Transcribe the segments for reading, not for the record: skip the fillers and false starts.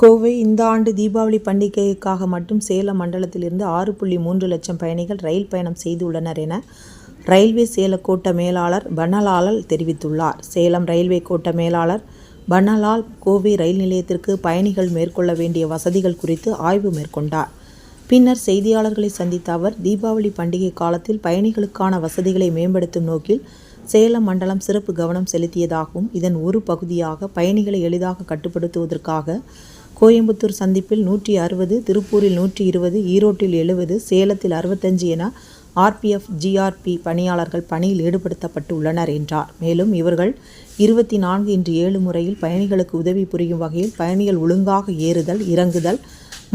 கோவை இந்த ஆண்டு தீபாவளி பண்டிகைக்காக மட்டும் சேலம் மண்டலத்திலிருந்து 6.3 லட்சம் பயணிகள் ரயில் பயணம் செய்துள்ளனர் என ரயில்வே சேல கோட்ட மேலாளர் பன்னலால் தெரிவித்துள்ளார். சேலம் ரயில்வே கோட்ட மேலாளர் பன்னலால் கோவை ரயில் நிலையத்திற்கு பயணிகள் மேற்கொள்ள வேண்டிய வசதிகள் குறித்து ஆய்வு மேற்கொண்டார். பின்னர் செய்தியாளர்களை சந்தித்த அவர், தீபாவளி பண்டிகை காலத்தில் பயணிகளுக்கான வசதிகளை மேம்படுத்தும் நோக்கில் சேலம் மண்டலம் சிறப்பு கவனம் செலுத்தியதாகவும், இதன் ஒரு பகுதியாக பயணிகளை எளிதாக கட்டுப்படுத்துவதற்காக கோயம்புத்தூர் சந்திப்பில் 160, திருப்பூரில் 120, ஈரோட்டில் 70, சேலத்தில் 65 என RPF, GRP பணியாளர்கள் பணியில் ஈடுபடுத்தப்பட்டு உள்ளனர் என்றார். மேலும் இவர்கள் 24/7 முறையில் பயணிகளுக்கு உதவி புரியும் வகையில் பயணிகள் ஒழுங்காக ஏறுதல், இறங்குதல்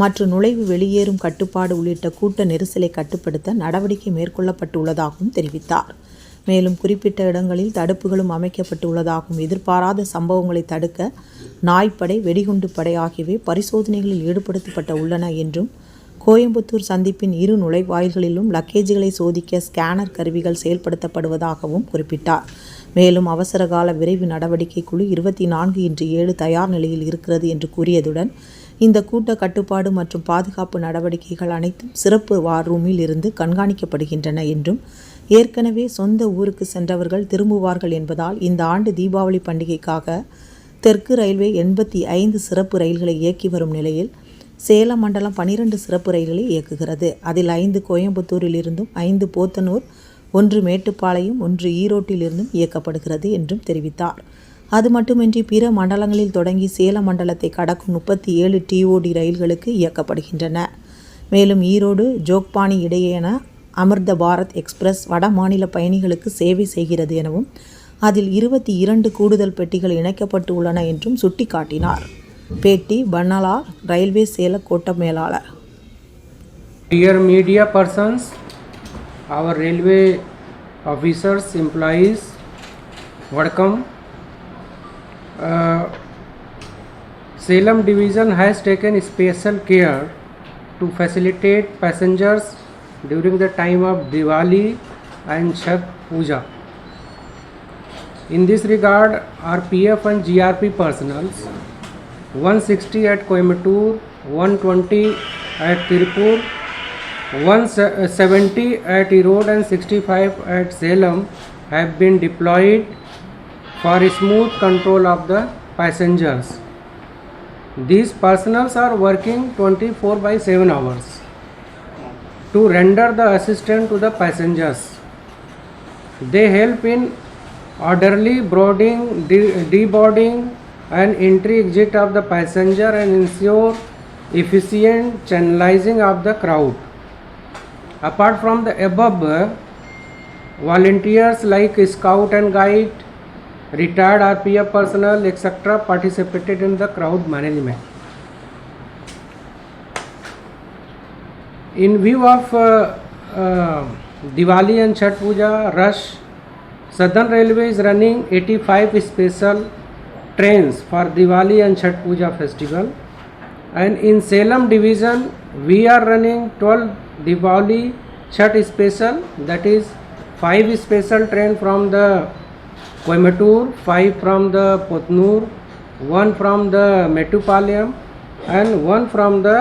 மற்றும் நுழைவு வெளியேறும் கட்டுப்பாடு உள்ளிட்ட கூட்ட நெரிசலை கட்டுப்படுத்த நடவடிக்கை மேற்கொள்ளப்பட்டுள்ளதாகவும் தெரிவித்தார். மேலும் குறிப்பிட்ட இடங்களில் தடுப்புகளும் அமைக்கப்பட்டுள்ளதாகவும், எதிர்பாராத சம்பவங்களை தடுக்க நாய்ப்படை, வெடிகுண்டு படை ஆகியவை பரிசோதனைகளில் ஈடுபடுத்தப்பட்ட உள்ளன என்றும், கோயம்புத்தூர் சந்திப்பின் 2 நுழைவாயில்களிலும் லக்கேஜ்களை சோதிக்க ஸ்கேனர் கருவிகள் செயல்படுத்தப்படுவதாகவும் குறிப்பிட்டார். மேலும் அவசரகால விரைவு நடவடிக்கை குழு 24/7 தயார் நிலையில் இருக்கிறது என்று கூறியதுடன், இந்த கூட்ட கட்டுப்பாடு மற்றும் பாதுகாப்பு நடவடிக்கைகள் அனைத்தும் சிறப்பு வார் ரூமில் இருந்து கண்காணிக்கப்படுகின்றன என்றும், ஏற்கனவே சொந்த ஊருக்கு சென்றவர்கள் திரும்புவார்கள் என்பதால் இந்த ஆண்டு தீபாவளி பண்டிகைக்காக தெற்கு ரயில்வே 85 சிறப்பு ரயில்களை இயக்கி வரும் நிலையில் சேலம் மண்டலம் 12 சிறப்பு ரயில்களை இயக்குகிறது. அதில் 5 கோயம்புத்தூரில் இருந்தும், 5 போத்தனூர், 1 மேட்டுப்பாளையம், 1 ஈரோட்டில் இருந்தும் இயக்கப்படுகிறது என்றும் தெரிவித்தார். அது மட்டுமின்றி பிற மண்டலங்களில் தொடங்கி சேலம் மண்டலத்தை கடக்கும் 37 TOD ரயில்களுக்கு இயக்கப்படுகின்றன. மேலும் ஈரோடு ஜோக்பானி இடையேயான அமிர்த பாரத் எக்ஸ்பிரஸ் வட மாநில பயணிகளுக்கு சேவை செய்கிறது எனவும், அதில் 22 கூடுதல் பெட்டிகள் இணைக்கப்பட்டு உள்ளன என்றும் சுட்டிக்காட்டினார். பேட்டி பன்னலால், ரயில்வே சேல கோட்ட மேலாளர். Dear media persons, our railway officers, employees, welcome. Salem division has taken special care to facilitate passengers during the time of Diwali and Chhath Puja. In this regard, RPF and GRP personnel 160 at Coimbatore, 120 at Tirupur, 170 at Erode and 65 at Salem have been deployed for smooth control of the passengers. These personnel are working 24/7 hours to render the assistance to the passengers. They help in orderly boarding, deboarding and entry-exit of the passenger and ensure efficient channelizing of the crowd. Apart from the above, volunteers like Scout and Guide, retired RPF personnel, etc. participated in the crowd management. In view of Diwali and Chhath Puja rush, Southern Railway is running 85 special trains for Diwali and Chhath Puja festival, and in Salem division we are running 12 Diwali Chhath special, that is 5 special train from the Coimbatore, 5 from the Potnur, 1 from the Mettupalayam and 1 from the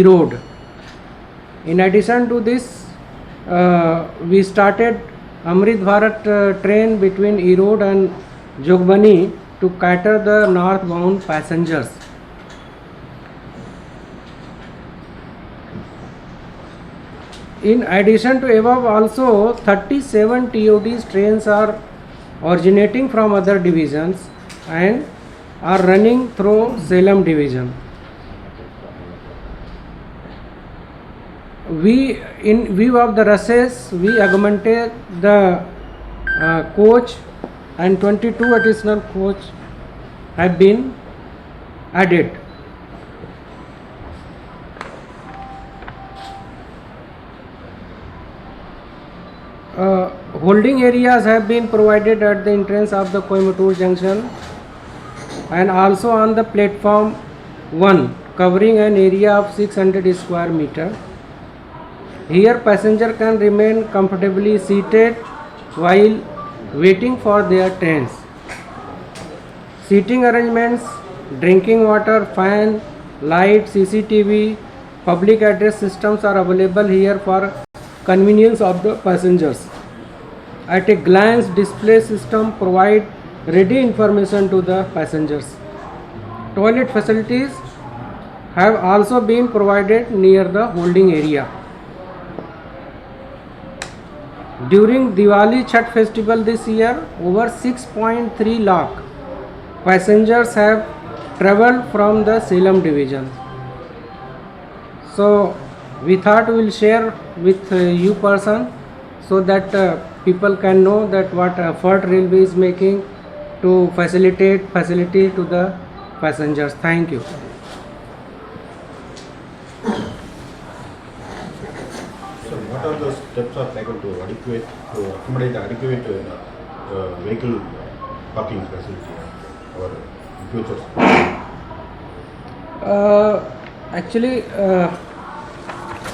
Erode. In addition to this, we started Amrit Bharat train between Erode and Jogbani to cater the northbound passengers. In addition to above, also 37 TODs trains are originating from other divisions and are running through Salem division. In view of the rushes, we augmented the coach and 22 additional coach have been added. Holding areas have been provided at the entrance of the Coimbatore junction and also on the platform 1, covering an area of 600 square meter. Here passenger can remain comfortably seated while waiting for their trains. Seating arrangements, drinking water, fan, light, CCTV, public address systems are available here for convenience of the passengers. At a glance, display system provide ready information to the passengers. Toilet facilities have also been provided near the holding area. During Diwali Chhath festival this year, over 6.3 lakh passengers have traveled from the Salem division. So we thought we will share with you person so that people can know that what effort railway is making to facilitate facility to the passengers. Thank you. So what are the steps are taken to accommodate adequate vehicle parking facility or in future? Actually,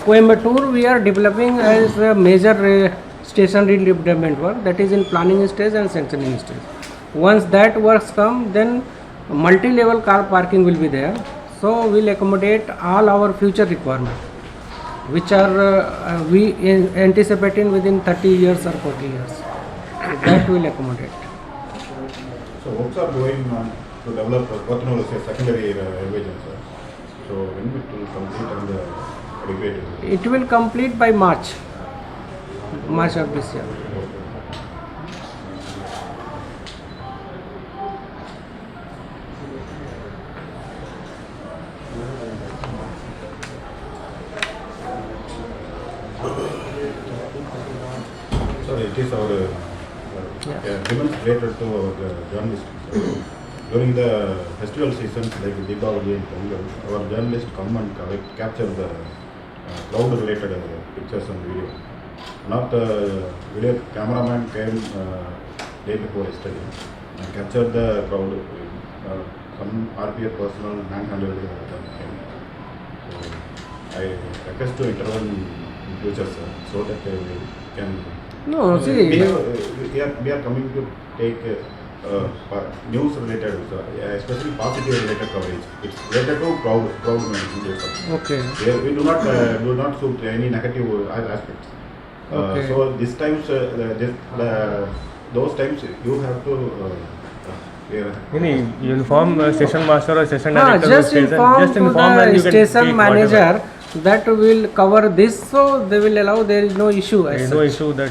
Coimbatore we are developing as a major station redevelopment work, that is in planning stage and sanctioning stage. Once that works come, then multi-level car parking will be there. So we'll accommodate all our future requirement, which are we anticipating within 30 years or 40 years. That will accommodate. So works are going on to develop Kothunur secondary railway junction. So when it will complete and adequate? It will complete by March of this year. Sir, it is our demonstrated to our journalists. During the festival seasons like Deepavali and Pongal, our journalists come and capture the crowd-related pictures and video. Not video cameraman came day before yesterday and captured the crowd. Some RPF personnel manhandled them. So I request to intervene in future, sir, so that we can. No, see, we are coming to take news related, especially positive related coverage. It's related to crowd management. okay. We do not suit any negative aspects. Okay. So this times, those times you have to. You inform station master or station director. Just inform to the and you can station take manager whatever. that will cover this, so they will allow. There is no issue. There as is no such. issue that.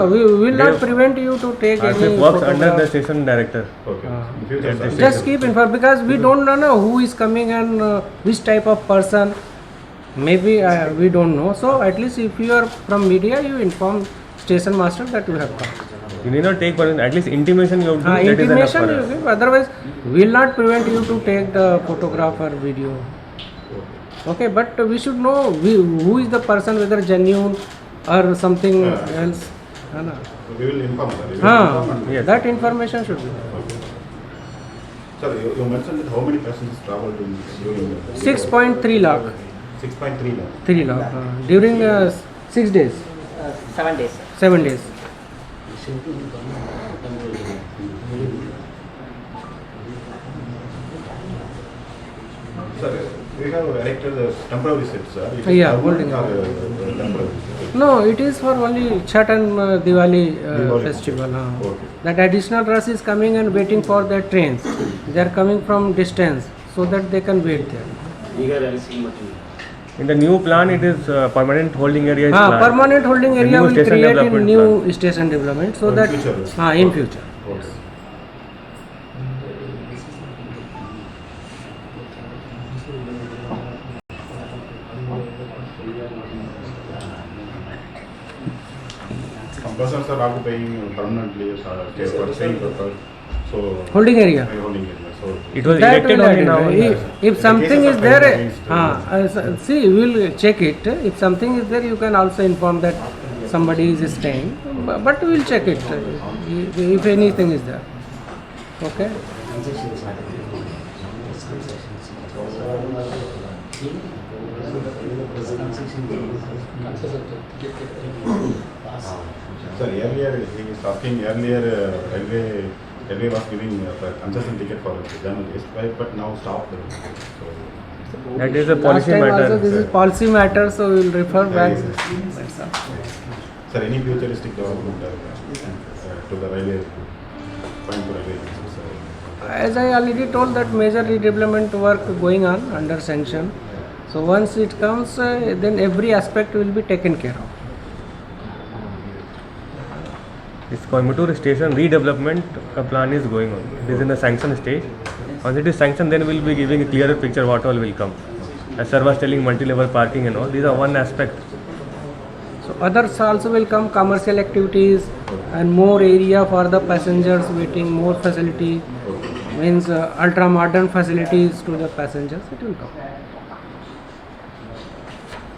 We will not they- prevent you to take any RPF works photograph. under the station director. Okay. Ah. In future, At sir. the Just keep informed, because we don't know who is coming and which type of person. Maybe we don't know. So at least if you are from media, you inform station master that you have come. You need not take permission. At least intimation you have to do. That is enough Intimation for you us. give. Otherwise, we will not prevent you to take the photograph or video. Okay, but we should know who is the person, whether genuine or something else. है ना? We will inform, sir. We will inform and- Yes. That information should be. Sir, you mentioned that how many passengers traveled during 6.3 lakh. 6.3 lakh. 3 lakh. During 6 days. 7 days. 7 days. Sir, we have erected the temporary sets, sir. It is Yeah, permanent holding or, temporary? No, it is for only Chhath and Diwali Diwali festival. Okay. That additional rush is coming and waiting for their trains. They are coming from distance so that they can wait there. In the new plan, it is permanent holding area is planned. Permanent holding The area new will station create in development new plan. station development, so In that future. in future. Okay. Some persons are occupying permanently for staying purpose. So Holding area. holding area. So It was That elected will only add now. it. If something cases is of there, against, see, we will check it. If something is there, you can also inform that somebody is staying. But we will check it if anything is there. Okay. sir, earlier he is asking railway was giving concession ticket for journalists, but now stopped. So That is a Last policy time matter. also this is policy matter, so we will refer back. Yes. That's all. Sir, any futuristic development to the railway, point to railway agencies, sir? As I already told, that major redevelopment work going on under sanction. So once it comes, then every aspect will be taken care of. This Coimbatore station redevelopment plan is going on. It is in the sanction stage. Once it is sanctioned, then we will be giving a clearer picture what all will come. As sir was telling, multi-level parking and all, these are one aspect. So others also will come, commercial activities and more area for the passengers waiting, more facility, means ultra modern facilities to the passengers, it will come.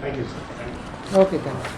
Thank you, sir. Okay, thanks.